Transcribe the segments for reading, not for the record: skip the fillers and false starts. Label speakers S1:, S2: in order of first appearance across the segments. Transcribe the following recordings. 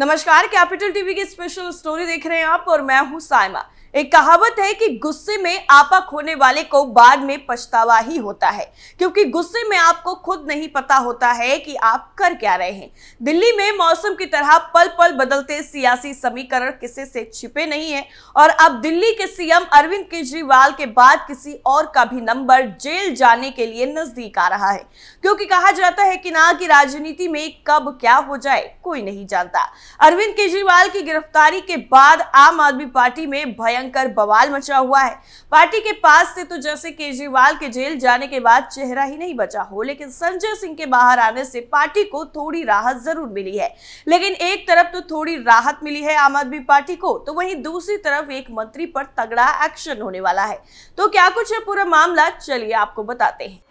S1: नमस्कार, capital TV की special story देख रहे हैं आप और मैं हूं साइमा। एक कहावत है कि गुस्से में आपा खोने वाले को बाद में पछतावा ही होता है, क्योंकि गुस्से में आपको खुद नहीं पता होता है कि आप कर क्या रहे हैं। दिल्ली में मौसम की तरह पल पल बदलते सियासी समीकरण किसी से छिपे नहीं है और अब दिल्ली के सीएम अरविंद केजरीवाल के बाद किसी और का भी नंबर जेल जाने के लिए नजदीक आ रहा है, क्योंकि कहा जाता है कि ना कि राजनीति में कब क्या हो जाए कोई नहीं जानता। अरविंद केजरीवाल की गिरफ्तारी के बाद आम आदमी पार्टी में भयंकर बवाल मचा हुआ है। पार्टी के पास से तो जैसे केजरीवाल के जेल जाने के बाद चेहरा ही नहीं बचा हो, लेकिन संजय सिंह के बाहर आने से पार्टी को थोड़ी राहत जरूर मिली है। लेकिन एक तरफ तो थोड़ी राहत मिली है आम आदमी पार्टी को, तो वहीं दूसरी तरफ एक मंत्री पर तगड़ा एक्शन होने वाला है। तो क्या कुछ है पूरा मामला, चलिए आपको बताते हैं।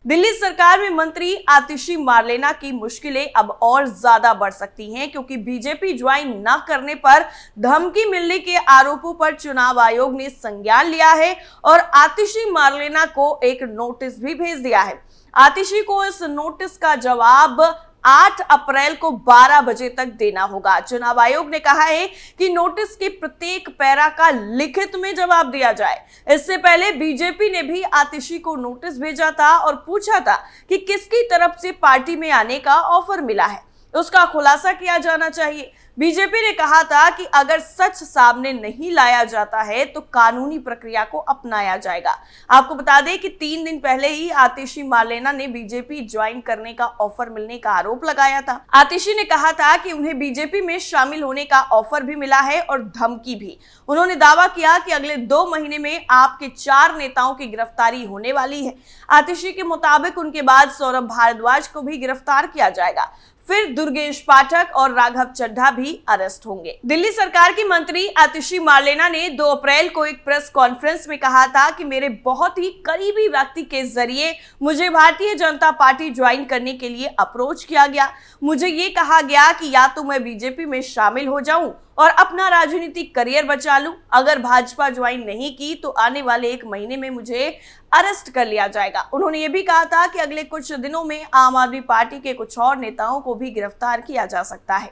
S1: दिल्ली सरकार में मंत्री आतिशी मार्लेना की मुश्किलें अब और ज्यादा बढ़ सकती हैं, क्योंकि बीजेपी ज्वाइन न करने पर धमकी मिलने के आरोपों पर चुनाव आयोग ने संज्ञान लिया है और आतिशी मार्लेना को एक नोटिस भी भेज दिया है। आतिशी को इस नोटिस का जवाब 8 अप्रैल को 12 बजे तक देना होगा। चुनाव आयोग ने कहा है कि नोटिस के प्रत्येक पैरा का लिखित में जवाब दिया जाए। इससे पहले बीजेपी ने भी आतिशी को नोटिस भेजा था और पूछा था कि किसकी तरफ से पार्टी में आने का ऑफर मिला है, उसका खुलासा किया जाना चाहिए। बीजेपी ने कहा था कि अगर सच सामने नहीं लाया जाता है तो कानूनी प्रक्रिया को अपनाया जाएगा। आपको बता दें कि 3 दिन पहले ही आतिशी मार्लेना ने बीजेपी ज्वाइन करने का ऑफर मिलने का आरोप लगाया था। आतिशी ने कहा था कि उन्हें बीजेपी में शामिल होने का ऑफर भी मिला है और धमकी भी। उन्होंने दावा किया कि अगले 2 महीने में आपके 4 नेताओं की गिरफ्तारी होने वाली है। आतिशी के मुताबिक उनके बाद सौरभ भारद्वाज को भी गिरफ्तार किया जाएगा, फिर दुर्गेश पाठक और राघव चड्ढा भी अरेस्ट होंगे। दिल्ली सरकार की मंत्री आतिशी मार्लेना ने 2 अप्रैल को एक प्रेस कॉन्फ्रेंस में कहा था कि मेरे बहुत ही करीबी व्यक्ति के जरिए मुझे भारतीय जनता पार्टी ज्वाइन करने के लिए अप्रोच किया गया। मुझे ये कहा गया कि या तो मैं बीजेपी में शामिल हो जाऊं और अपना राजनीतिक करियर बचा लूं, अगर भाजपा ज्वाइन नहीं की तो आने वाले 1 महीने में मुझे अरेस्ट कर लिया जाएगा। उन्होंने ये भी कहा था कि अगले कुछ दिनों में आम आदमी पार्टी के कुछ और नेताओं को भी गिरफ्तार किया जा सकता है।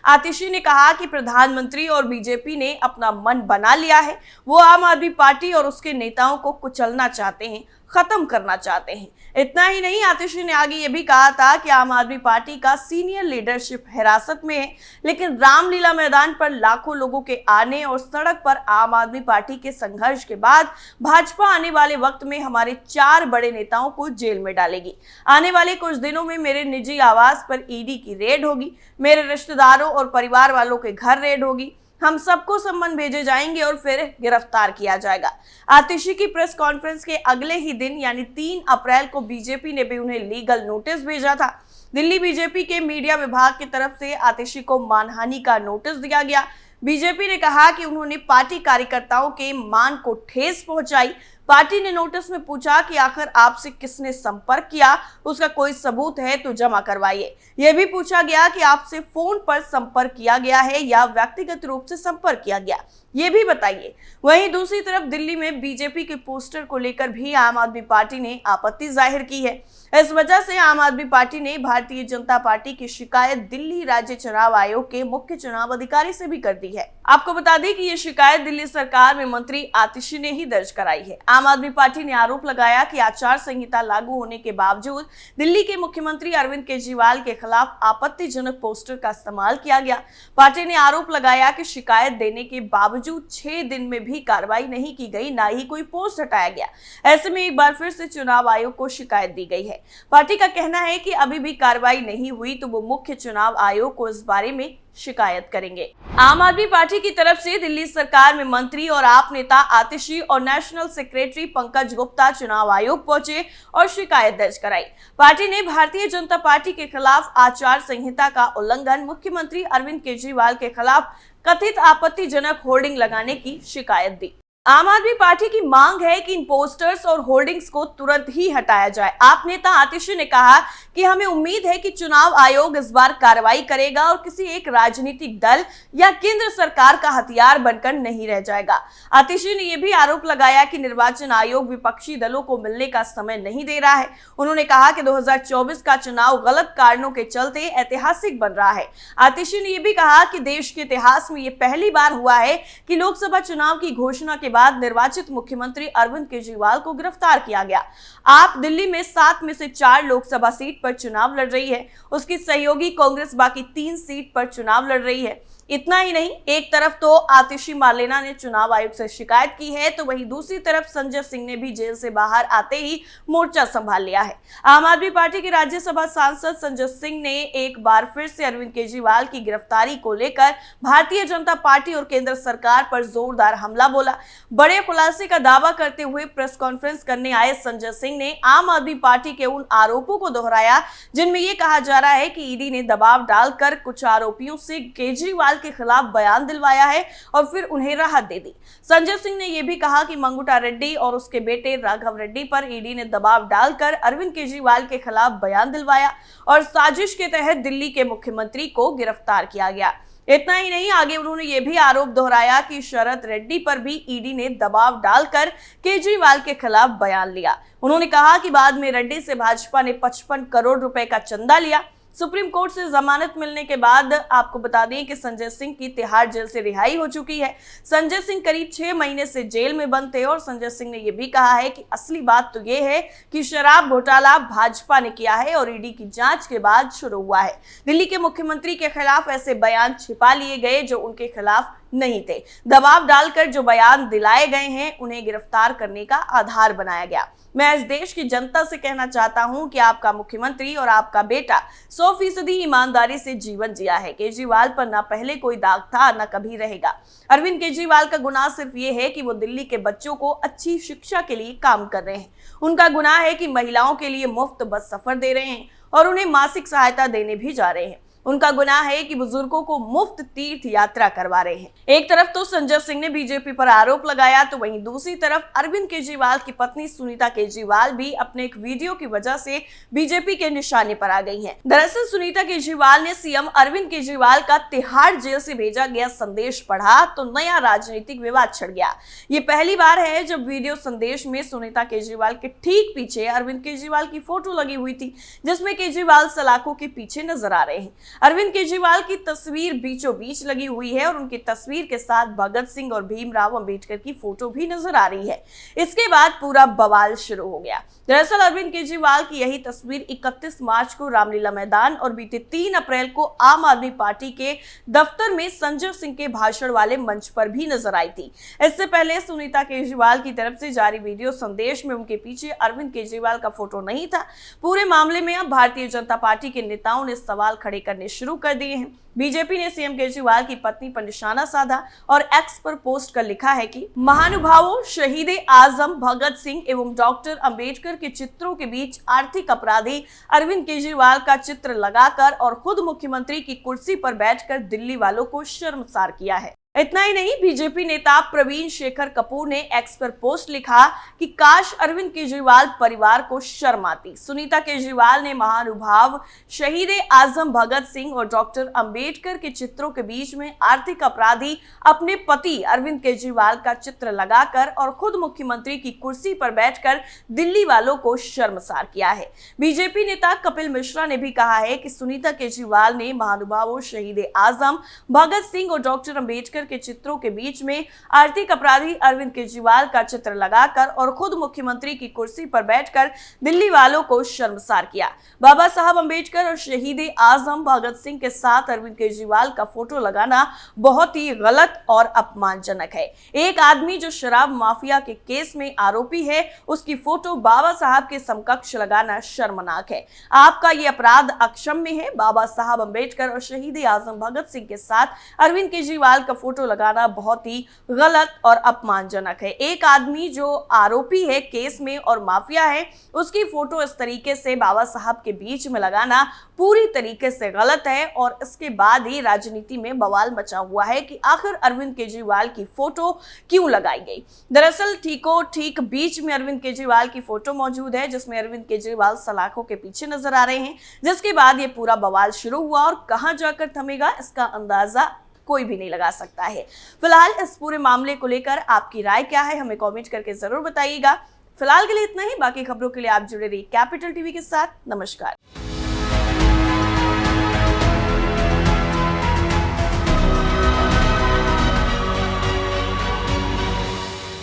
S1: आतिशी ने कहा कि प्रधानमंत्री और बीजेपी ने अपना मन बना लिया है, वो आम आदमी पार्टी और उसके नेताओं को कुचलना चाहते हैं, खत्म करना चाहते हैं। इतना ही नहीं, आतिशी ने आगे ये भी कहा था कि आम आदमी पार्टी का सीनियर लीडरशिप हिरासत में है, लेकिन रामलीला मैदान पर लाखों लोगों के आने और सड़क पर आम आदमी पार्टी के संघर्ष के बाद भाजपा आने वाले वक्त में हमारे 4 बड़े नेताओं को जेल में डालेगी। आने वाले कुछ दिनों में मेरे निजी आवास पर ईडी की रेड होगी, मेरे रिश्तेदारों और परिवार वालों के घर रेड होगी, हम सबको सम्मन भेजे जाएंगे और फिर गिरफ्तार किया जाएगा। आतिशी की प्रेस कॉन्फ्रेंस के अगले ही दिन यानी 3 अप्रैल को बीजेपी ने भी उन्हें लीगल नोटिस भेजा था। दिल्ली बीजेपी के मीडिया विभाग की तरफ से आतिशी को मानहानि का नोटिस दिया गया। बीजेपी ने कहा कि उन्होंने पार्टी कार्यकर्ताओं के मान को ठेस पहुंचाई। पार्टी ने नोटिस में पूछा कि आखिर आपसे किसने संपर्क किया, उसका कोई सबूत है तो जमा करवाइए। यह भी पूछा गया कि आपसे फोन पर संपर्क किया गया है या व्यक्तिगत रूप से संपर्क किया गया, ये भी बताइए। वहीं दूसरी तरफ दिल्ली में बीजेपी के पोस्टर को लेकर भी आम आदमी पार्टी ने आपत्ति जाहिर की है। इस वजह से आम आदमी पार्टी ने भारतीय जनता पार्टी की शिकायत दिल्ली राज्य चुनाव आयोग के मुख्य चुनाव अधिकारी से भी कर दी है। आपको बता दें कि ये शिकायत दिल्ली सरकार में मंत्री आतिशी ने ही दर्ज कराई है। आम आदमी पार्टी ने आरोप लगाया कि आचार संहिता लागू होने के बावजूद दिल्ली के मुख्यमंत्री अरविंद केजरीवाल के खिलाफ आपत्तिजनक पोस्टर का इस्तेमाल किया गया। पार्टी ने आरोप लगाया कि शिकायत देने के बावजूद 6 दिन में भी कार्रवाई नहीं की गई, ना ही कोई पोस्ट हटाया गया। ऐसे में एक बार फिर से चुनाव आयोग को शिकायत दी गई है। पार्टी का कहना है कि अभी भी कार्रवाई नहीं हुई तो वो मुख्य चुनाव आयोग को इस बारे में शिकायत करेंगे। आम आदमी पार्टी की तरफ से दिल्ली सरकार में मंत्री और आप नेता आतिशी और नेशनल सेक्रेटरी पंकज गुप्ता चुनाव आयोग पहुंचे और शिकायत दर्ज कराई। पार्टी ने भारतीय जनता पार्टी के खिलाफ आचार संहिता का उल्लंघन, मुख्यमंत्री अरविंद केजरीवाल के खिलाफ कथित आपत्तिजनक होर्डिंग लगाने की शिकायत दी। आम आदमी पार्टी की मांग है कि इन पोस्टर्स और होर्डिंग्स को तुरंत ही हटाया जाए। आप नेता आतिशी ने कहा कि हमें उम्मीद है कि चुनाव आयोग इस बार कार्रवाई करेगा और किसी एक राजनीतिक दल या केंद्र सरकार का हथियार बनकर नहीं रह जाएगा। आतिशी ने यह भी आरोप लगाया कि निर्वाचन आयोग विपक्षी दलों को मिलने का समय नहीं दे रहा है। उन्होंने कहा कि 2024 का चुनाव गलत कारणों के चलते ऐतिहासिक बन रहा है। आतिशी ने यह भी कहा कि देश के इतिहास में यह पहली बार हुआ है कि लोकसभा चुनाव की घोषणा के बाद निर्वाचित मुख्यमंत्री अरविंद केजरीवाल को गिरफ्तार किया गया। आप दिल्ली में 7 में से 4 लोकसभा सीट पर चुनाव लड़ रही है, उसकी सहयोगी कांग्रेस बाकी 3 सीट पर चुनाव लड़ रही है। इतना ही नहीं, एक तरफ तो आतिशी मार्लेना ने चुनाव आयोग से शिकायत की है, तो वहीं दूसरी तरफ संजय सिंह ने भी जेल से बाहर आते ही मोर्चा संभाल लिया है। आम आदमी पार्टी के राज्यसभा सांसद संजय सिंह ने एक बार फिर से अरविंद केजरीवाल की गिरफ्तारी को लेकर भारतीय जनता पार्टी और केंद्र सरकार पर जोरदार हमला बोला। बड़े खुलासे का दावा करते हुए प्रेस कॉन्फ्रेंस करने आए संजय सिंह ने आम आदमी पार्टी के उन आरोपों को दोहराया जिनमें यह कहा जा रहा है कि ईडी ने दबाव डालकर कुछ आरोपियों से केजरीवाल के खिलाफ बयान दिलवाया है और फिर उन्हें राहत दे दी। संजय सिंह ने यह भी कहा कि मंगुटा रेड्डी और उसके बेटे राघव रेड्डी पर ईडी ने दबाव डालकर अरविंद केजरीवाल के खिलाफ बयान दिलवाया और साजिश के तहत दिल्ली के मुख्यमंत्री को गिरफ्तार किया गया। इतना ही नहीं, आगे उन्होंने यह भी आरोप दोहराया कि शरद रेड्डी पर भी ईडी ने दबाव डालकर केजरीवाल के खिलाफ बयान लिया। उन्होंने कहा कि बाद में रेड्डी से भाजपा ने 55 करोड़ रुपए का चंदा लिया। सुप्रीम कोर्ट से जमानत मिलने के बाद आपको बता दें कि संजय सिंह की तिहाड़ जेल से रिहाई हो चुकी है। संजय सिंह करीब 6 महीने से जेल में बंद थे और संजय सिंह ने यह भी कहा है कि असली बात तो यह है कि शराब घोटाला भाजपा ने किया है और ईडी की जांच के बाद शुरू हुआ है। दिल्ली के मुख्यमंत्री के खिलाफ ऐसे बयान छिपा लिए गए जो उनके खिलाफ नहीं थे। दबाव डालकर जो बयान दिलाए गए हैं उन्हें गिरफ्तार करने का आधार बनाया गया। मैं इस देश की जनता से कहना चाहता हूं कि आपका मुख्यमंत्री और आपका बेटा 100% ईमानदारी से जीवन जिया है। केजरीवाल पर ना पहले कोई दाग था ना कभी रहेगा। अरविंद केजरीवाल का गुनाह सिर्फ ये है कि वो दिल्ली के बच्चों को अच्छी शिक्षा के लिए काम कर रहे हैं। उनका गुनाह है कि महिलाओं के लिए मुफ्त बस सफर दे रहे हैं और उन्हें मासिक सहायता देने भी जा रहे हैं। उनका गुनाह है कि बुजुर्गों को मुफ्त तीर्थ यात्रा करवा रहे हैं। एक तरफ तो संजय सिंह ने बीजेपी पर आरोप लगाया, तो वहीं दूसरी तरफ अरविंद केजरीवाल की पत्नी सुनीता केजरीवाल भी अपने एक वीडियो की वजह से बीजेपी के निशाने पर आ गई हैं। दरअसल सुनीता केजरीवाल ने सीएम अरविंद केजरीवाल का तिहाड़ जेल से भेजा गया संदेश पढ़ा तो नया राजनीतिक विवाद छिड़ गया। ये पहली बार है जब वीडियो संदेश में सुनीता केजरीवाल के ठीक पीछे अरविंद केजरीवाल की फोटो लगी हुई थी, जिसमें केजरीवाल सलाखों के पीछे नजर आ रहे हैं। अरविंद केजरीवाल की तस्वीर बीचों बीच लगी हुई है और उनकी तस्वीर के साथ भगत सिंह और भीमराव अंबेडकर की फोटो भी नजर आ रही है। इसके बाद पूरा बवाल शुरू हो गया। दरअसल अरविंद केजरीवाल की यही तस्वीर 31 मार्च को रामलीला मैदान और बीते 3 अप्रैल को आम आदमी पार्टी के दफ्तर में संजय सिंह के भाषण वाले मंच पर भी नजर आई थी। इससे पहले सुनीता केजरीवाल की तरफ से जारी वीडियो संदेश में उनके पीछे अरविंद केजरीवाल का फोटो नहीं था। पूरे मामले में अब भारतीय जनता पार्टी के नेताओं ने सवाल खड़े करने शुरू कर दिए हैं। बीजेपी ने सीएम केजरीवाल की पत्नी पर निशाना साधा और एक्स पर पोस्ट कर लिखा है कि महानुभावों, शहीद आजम भगत सिंह एवं डॉक्टर अंबेडकर के चित्रों के बीच आर्थिक अपराधी अरविंद केजरीवाल का चित्र लगाकर और खुद मुख्यमंत्री की कुर्सी पर बैठकर दिल्ली वालों को शर्मसार किया है। इतना ही नहीं, बीजेपी नेता प्रवीण शेखर कपूर ने एक्स पर पोस्ट लिखा कि काश अरविंद केजरीवाल परिवार को शर्म आती। सुनीता केजरीवाल ने महानुभाव शहीद आजम भगत सिंह और डॉक्टर अंबेडकर के चित्रों के बीच में आर्थिक अपराधी अपने पति अरविंद केजरीवाल का चित्र लगाकर और खुद मुख्यमंत्री की कुर्सी पर बैठकर दिल्ली वालों को शर्मसार किया है। बीजेपी नेता कपिल मिश्रा ने भी कहा है कि सुनीता केजरीवाल ने महानुभावों शहीद आजम भगत सिंह और डॉक्टर अंबेडकर के चित्रों के बीच में आर्थिक अपराधी अरविंद केजरीवाल का चित्र लगाकर और खुद मुख्यमंत्री की कुर्सी पर बैठकर दिल्ली वालों को शर्मसार किया। बाबा साहब अंबेडकर और शहीद आजम भगत सिंह के साथ अरविंद केजरीवाल का फोटो लगाना बहुत ही गलत और अपमानजनक है। एक आदमी जो शराब माफिया के केस में आरोपी है, उसकी फोटो बाबा साहब के समकक्ष लगाना शर्मनाक है। आपका ये अपराध अक्षम्य है। बाबा साहब अंबेडकर और शहीद आजम भगत सिंह के साथ अरविंद केजरीवाल का फोटो फोटो लगाना बहुत ही गलत और अपमानजनक है। एक आदमी जो आरोपी है केस में और माफिया है, उसकी फोटो इस तरीके से बाबा साहब के बीच में लगाना पूरी तरीके से गलत है। और इसके बाद ही राजनीति में बवाल मचा हुआ है कि आखिर अरविंद केजरीवाल की फोटो क्यों लगाई गई। दरअसल ठीक बीच में अरविंद केजरीवाल की फोटो मौजूद है, जिसमें अरविंद केजरीवाल सलाखों के पीछे नजर आ रहे हैं, जिसके बाद ये पूरा बवाल शुरू हुआ और कहां जाकर थमेगा इसका अंदाजा कोई भी नहीं लगा सकता है। फिलहाल इस पूरे मामले को लेकर आपकी राय क्या है, हमें कमेंट करके जरूर बताइएगा। फिलहाल के लिए इतना ही, बाकी खबरों के लिए आप जुड़े रहिए कैपिटल टीवी के साथ। नमस्कार।